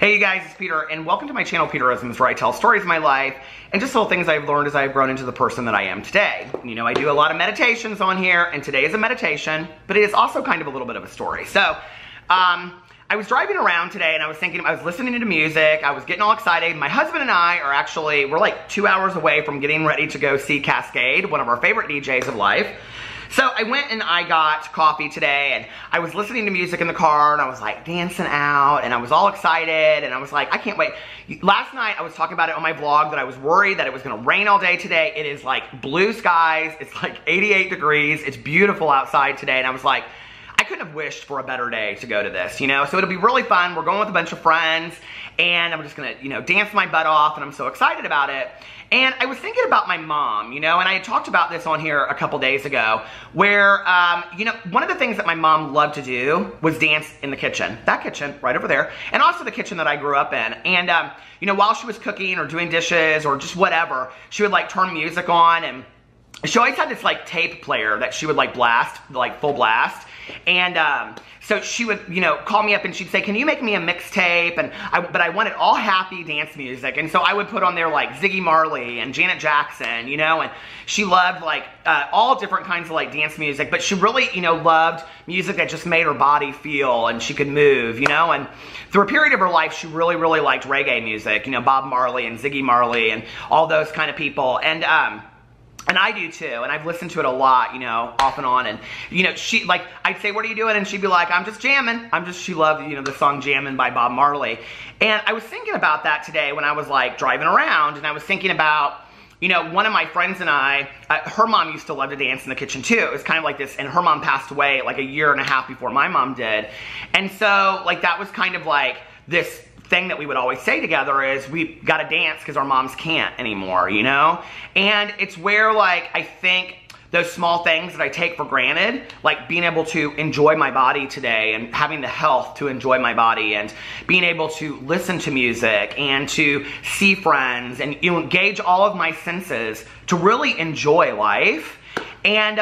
Hey you guys, it's Peter, and welcome to my channel, Peterisms, where I tell stories of my life and just little things I've learned as I've grown into the person that I am today. You know, I do a lot of meditations on here, and today is a meditation, but it is also kind of a little bit of a story. So, I was driving around today, and I was listening to music, I was getting all excited. My husband and I we're like 2 hours away from getting ready to go see Cascade, one of our favorite DJs of life. So I went and I got coffee today, and I was listening to music in the car, and I was like dancing out, and I was all excited, and I was like, I can't wait. Last night I was talking about it on my vlog that I was worried that it was gonna rain all day today. It is like blue skies, it's like 88 degrees, it's beautiful outside today, and I was like, I couldn't have wished for a better day to go to this, you know? So it'll be really fun. We're going with a bunch of friends, and I'm just gonna, you know, dance my butt off, and I'm so excited about it. And I was thinking about my mom, you know, and I had talked about this on here a couple days ago, where, you know, one of the things that my mom loved to do was dance in the kitchen. That kitchen, right over there, and also the kitchen that I grew up in. And, you know, while she was cooking or doing dishes or just whatever, she would, like, turn music on, and she always had this, like, tape player that she would, like, blast, like, full blast. And, so she would, you know, call me up and she'd say, can you make me a mixtape? But I wanted all happy dance music. And so I would put on there like Ziggy Marley and Janet Jackson, you know, and she loved like all different kinds of like dance music, but she really, you know, loved music that just made her body feel and she could move, you know, and through a period of her life, she really, really liked reggae music, you know, Bob Marley and Ziggy Marley and all those kind of people. And I do too, and I've listened to it a lot, you know, off and on, and, you know, she, like, I'd say, what are you doing? And she'd be like, I'm just jamming. She loved, you know, the song Jammin' by Bob Marley. And I was thinking about that today when I was, like, driving around, and I was thinking about, you know, one of my friends and I, her mom used to love to dance in the kitchen too. It was kind of like this, and her mom passed away like a year and a half before my mom did. And so, like, that was kind of like this thing that we would always say together is we gotta dance because our moms can't anymore, you know? And it's where, like, I think those small things that I take for granted, like being able to enjoy my body today and having the health to enjoy my body and being able to listen to music and to see friends and, you know, engage all of my senses to really enjoy life. And,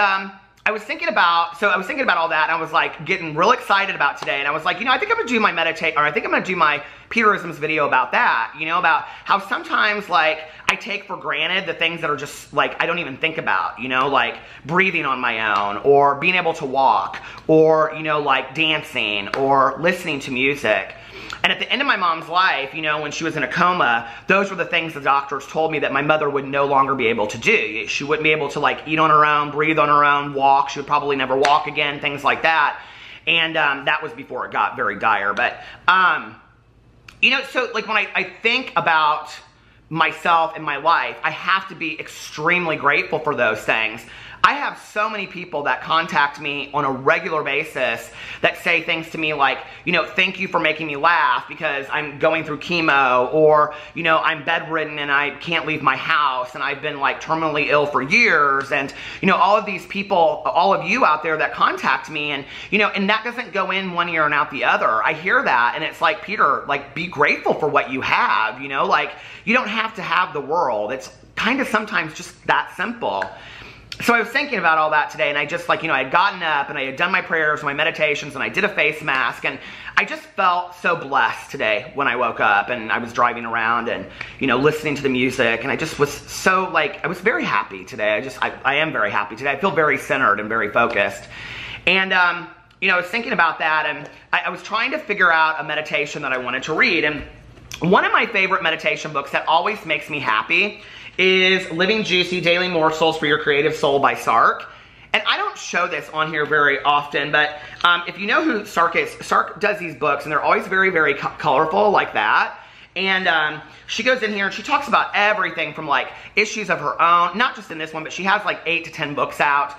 I was thinking about all that, and I was like getting real excited about today, and I was like, you know, I think I'm gonna do my I think I'm gonna do my Peterisms video about that, you know, about how sometimes, like, I take for granted the things that are just, like, I don't even think about, you know, like breathing on my own, or being able to walk, or, you know, like dancing, or listening to music. And at the end of my mom's life, you know, when she was in a coma, those were the things the doctors told me that my mother would no longer be able to do. She wouldn't be able to, like, eat on her own, breathe on her own, walk. She would probably never walk again, things like that. And that was before it got very dire. But, you know, so, like, when I think about myself and my life, I have to be extremely grateful for those things. I have so many people that contact me on a regular basis that say things to me like, you know, thank you for making me laugh because I'm going through chemo, or, you know, I'm bedridden and I can't leave my house and I've been like terminally ill for years. And, you know, all of these people, all of you out there that contact me, and, you know, and that doesn't go in one ear and out the other. I hear that and it's like, Peter, like, be grateful for what you have, you know, like, you don't have to have the world. It's kind of sometimes just that simple. So I was thinking about all that today, and I just, like, you know, I had gotten up and I had done my prayers and my meditations and I did a face mask, and I just felt so blessed today when I woke up and I was driving around and, you know, listening to the music, and I just was so, like, I was very happy today. I am very happy today. I feel very centered and very focused. And, you know, I was thinking about that, and I was trying to figure out a meditation that I wanted to read, and one of my favorite meditation books that always makes me happy is Living Juicy Daily Morsels for Your Creative Soul by Sark. And I don't show this on here very often, but if you know who Sark is, Sark does these books, and they're always very, very colorful like that. And she goes in here and she talks about everything from, like, issues of her own, not just in this one, but she has like 8 to 10 books out.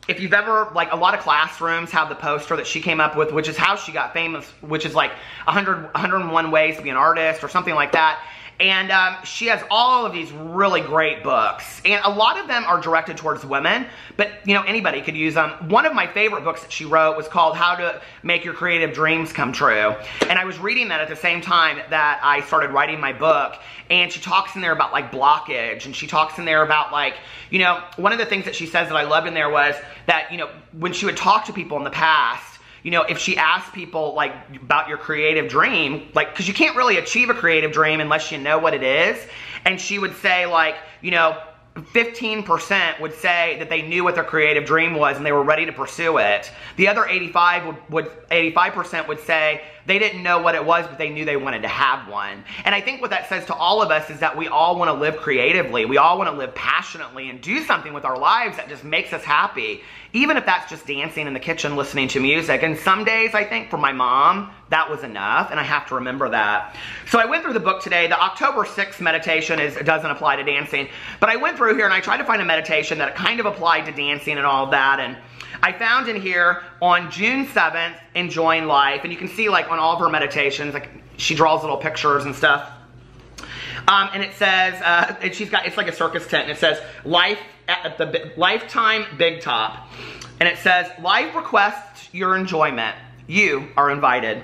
If you've ever, like, a lot of classrooms have the poster that she came up with, which is how she got famous, which is like 101 Ways to Be an Artist or something like that. And she has all of these really great books. And a lot of them are directed towards women, but, you know, anybody could use them. One of my favorite books that she wrote was called How to Make Your Creative Dreams Come True. And I was reading that at the same time that I started writing my book. And she talks in there about, like, blockage. And she talks in there about, like, you know, one of the things that she says that I loved in there was that, you know, when she would talk to people in the past, you know, if she asked people like about your creative dream, like, because you can't really achieve a creative dream unless you know what it is. And she would say like, you know, 15% would say that they knew what their creative dream was and they were ready to pursue it. The other 85% would say they didn't know what it was, but they knew they wanted to have one. And I think what that says to all of us is that we all want to live creatively. We all want to live passionately and do something with our lives that just makes us happy. Even if that's just dancing in the kitchen, listening to music. And some days, I think, for my mom, that was enough, and I have to remember that. So I went through the book today. The October 6th meditation doesn't apply to dancing, but I went through here and I tried to find a meditation that kind of applied to dancing and all of that, and I found in here on June 7th, enjoying life, and you can see like on all of her meditations, like she draws little pictures and stuff. And it says, it's like a circus tent, and it says, life at the lifetime big top. And it says, life requests your enjoyment. You are invited.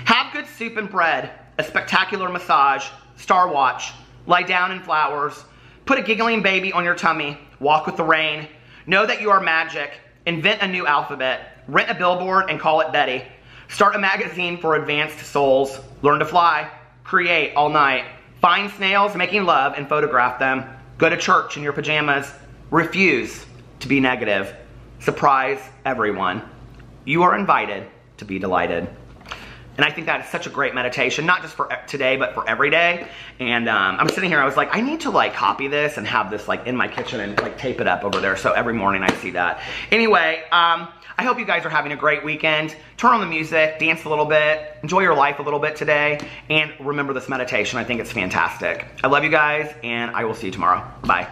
Have good soup and bread, a spectacular massage, star watch, lie down in flowers, put a giggling baby on your tummy, walk with the rain, know that you are magic, invent a new alphabet, rent a billboard and call it Betty, start a magazine for advanced souls, learn to fly, create all night, find snails making love and photograph them, go to church in your pajamas, refuse to be negative, surprise everyone. You are invited to be delighted. And I think that is such a great meditation, not just for today, but for every day. And I'm sitting here, I was like, I need to like copy this and have this like in my kitchen and like tape it up over there. So every morning I see that. Anyway, I hope you guys are having a great weekend. Turn on the music, dance a little bit, enjoy your life a little bit today, and remember this meditation. I think it's fantastic. I love you guys, and I will see you tomorrow. Bye.